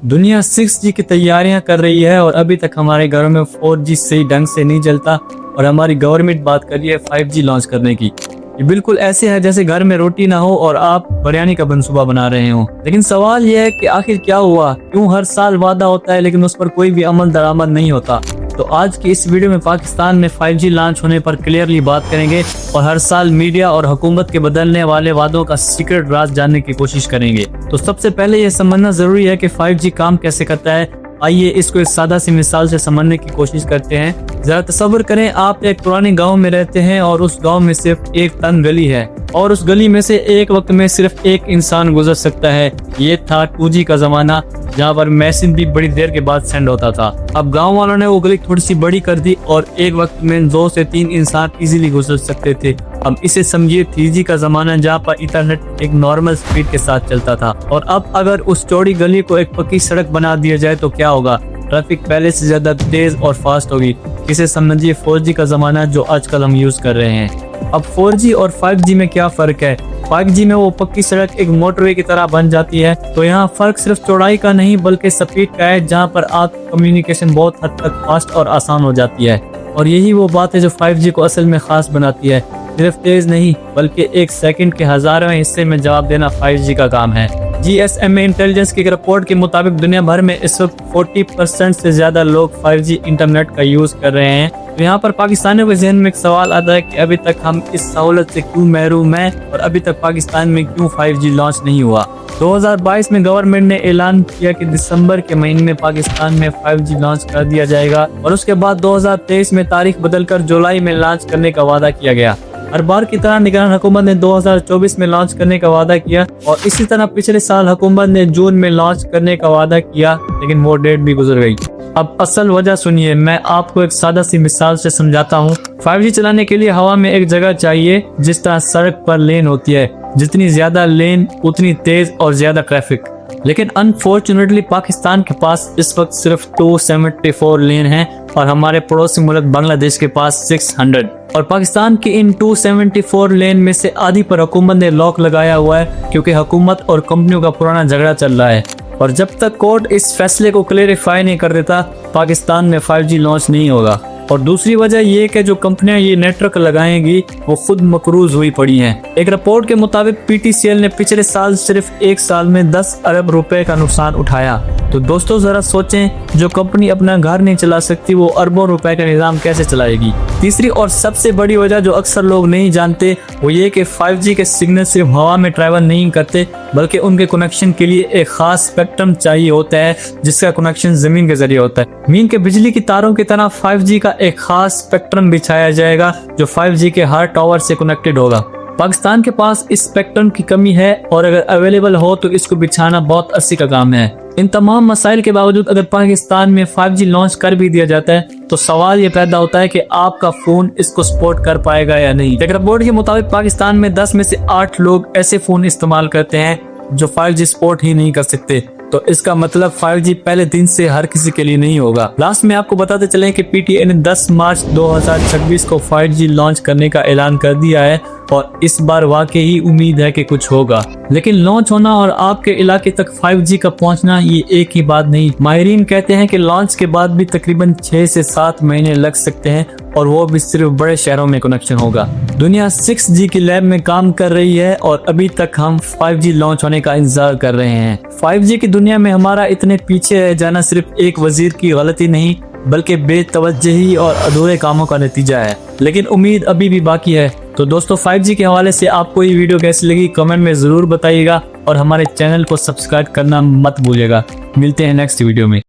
दुनिया 6G की तैयारियां कर रही है और अभी तक हमारे घरों में 4G सही ढंग से नहीं चलता और हमारी गवर्नमेंट बात कर रही है 5G लॉन्च करने की। ये बिल्कुल ऐसे है जैसे घर में रोटी ना हो और आप बिरयानी का मंसूबा बना रहे हो। लेकिन सवाल यह है कि आखिर क्या हुआ, क्यों हर साल वादा होता है लेकिन उस पर कोई भी अमल दरामद नहीं होता। तो आज की इस वीडियो में पाकिस्तान में 5G लॉन्च होने पर क्लियरली बात करेंगे और हर साल मीडिया और हुकूमत के बदलने वाले वादों का सीक्रेट राज जानने की कोशिश करेंगे। तो सबसे पहले यह समझना जरूरी है कि 5G काम कैसे करता है। आइए इसको एक सादा सी मिसाल से समझने की कोशिश करते हैं। जरा तसव्वुर करें, आप एक पुराने गांव में रहते हैं और उस गांव में सिर्फ एक तंग गली है और उस गली में से एक वक्त में सिर्फ एक इंसान गुजर सकता है। ये था 2G का जमाना, जहाँ पर मैसेज भी बड़ी देर के बाद सेंड होता था। अब गांव वालों ने वो गली थोड़ी सी बड़ी कर दी और एक वक्त में 2 से 3 इंसान इजीली गुजर सकते थे। अब इसे समझिए 3G का जमाना, जहाँ पर इंटरनेट एक नॉर्मल स्पीड के साथ चलता था। और अब अगर उस चौड़ी गली को एक पक्की सड़क बना दिया जाए तो क्या होगा? ट्रैफिक पहले से ज्यादा तेज और फास्ट होगी। इसे समझिए 4G का जमाना जो आजकल हम यूज कर रहे हैं। अब 4G और 5G में क्या फर्क है? 5G में वो पक्की सड़क एक मोटरवे की तरह बन जाती है, तो यहाँ फर्क सिर्फ चौड़ाई का नहीं बल्कि स्पीड का है, जहाँ पर आप कम्युनिकेशन बहुत हद तक फास्ट और आसान हो जाती है। और यही वो बात है जो 5G को असल में खास बनाती है। सिर्फ तेज नहीं बल्कि एक सेकंड के हजारों हिस्से में जवाब देना 5G का काम है। GSMA इंटेलिजेंस की एक रिपोर्ट के मुताबिक दुनिया भर में इस वक्त 40% से ज्यादा लोग 5G इंटरनेट का यूज कर रहे हैं। तो यहाँ पर पाकिस्तानियों के जहन में एक सवाल आता है कि अभी तक हम इस सहूलत से क्यों महरूम हैं और अभी तक पाकिस्तान में क्यों 5G लॉन्च नहीं हुआ। 2022 में गवर्नमेंट ने ऐलान किया कि दिसंबर के महीने में पाकिस्तान में 5G लॉन्च कर दिया जाएगा और उसके बाद 2023 में तारीख बदलकर जुलाई में लॉन्च करने का वादा किया गया। हर बार की तरह निगरान हुकूमत ने 2024 में लॉन्च करने का वादा किया और इसी तरह पिछले साल हुकूमत ने जून में लॉन्च करने का वादा किया, लेकिन वो डेट भी गुजर गई। अब असल वजह सुनिए, मैं आपको एक सादा सी मिसाल से समझाता हूँ। 5G चलाने के लिए हवा में एक जगह चाहिए, जिस तरह सड़क पर लेन होती है। जितनी ज्यादा लेन उतनी तेज और ज्यादा ट्रैफिक। लेकिन अनफॉर्चुनेटली पाकिस्तान के पास इस वक्त सिर्फ 274 लेन हैं और हमारे पड़ोसी मुल्क बांग्लादेश के पास 600। और पाकिस्तान की इन 274 लेन में से आधी पर हुकूमत ने लॉक लगाया हुआ है, क्योंकि हुकूमत और कंपनियों का पुराना झगड़ा चल रहा है। और जब तक कोर्ट इस फैसले को क्लेरिफाई नहीं कर देता, पाकिस्तान में 5G लॉन्च नहीं होगा। और दूसरी वजह ये कि जो कंपनियां ये नेटवर्क लगाएंगी वो खुद मकरूज हुई पड़ी हैं। एक रिपोर्ट के मुताबिक PTCL ने पिछले साल सिर्फ एक साल में 10 अरब रुपए का नुकसान उठाया। तो दोस्तों जरा सोचें, जो कंपनी अपना घर नहीं चला सकती वो अरबों रुपए का निजाम कैसे चलाएगी। तीसरी और सबसे बड़ी वजह जो अक्सर लोग नहीं जानते वो ये कि 5G के सिग्नल सिर्फ हवा में ट्रैवल नहीं करते, बल्कि उनके कनेक्शन के लिए एक खास स्पेक्ट्रम चाहिए होता है, जिसका कनेक्शन जमीन के जरिए होता है। जमीन के बिजली की तारों की तरह 5G का एक खास स्पेक्ट्रम बिछाया जाएगा जो 5G के हर टावर से कनेक्टेड होगा। पाकिस्तान के पास इस स्पेक्ट्रम की कमी है और अगर अवेलेबल हो तो इसको बिछाना बहुत अर्सी का काम है। इन तमाम मसाइल के बावजूद अगर पाकिस्तान में 5G लॉन्च कर भी दिया जाता है तो सवाल ये पैदा होता है कि आपका फोन इसको सपोर्ट कर पाएगा या नहीं। एक रिपोर्ट के मुताबिक पाकिस्तान में 10 में से 8 लोग ऐसे फोन इस्तेमाल करते हैं जो 5G सपोर्ट ही नहीं कर सकते। तो इसका मतलब 5G पहले दिन से हर किसी के लिए नहीं होगा। लास्ट में आपको बताते चलें कि PTA ने 10 मार्च 2026 को 5G लॉन्च करने का ऐलान कर दिया है और इस बार वाकई ही उम्मीद है कि कुछ होगा। लेकिन लॉन्च होना और आपके इलाके तक 5G का पहुंचना ये एक ही बात नहीं। माहिरीन कहते हैं कि लॉन्च के बाद भी तकरीबन 6 से 7 महीने लग सकते हैं और वो भी सिर्फ बड़े शहरों में कनेक्शन होगा। दुनिया 6G की लैब में काम कर रही है और अभी तक हम 5G लॉन्च होने का इंतजार कर रहे हैं। 5G की दुनिया में हमारा इतने पीछे रह जाना सिर्फ एक वजीर की गलती नहीं बल्कि बेतवज्जही और अधूरे कामों का नतीजा है। लेकिन उम्मीद अभी भी बाकी है। तो दोस्तों 5G के हवाले से आपको ये वीडियो कैसी लगी कमेंट में जरूर बताइएगा और हमारे चैनल को सब्सक्राइब करना मत भूलिएगा। मिलते हैं नेक्स्ट वीडियो में।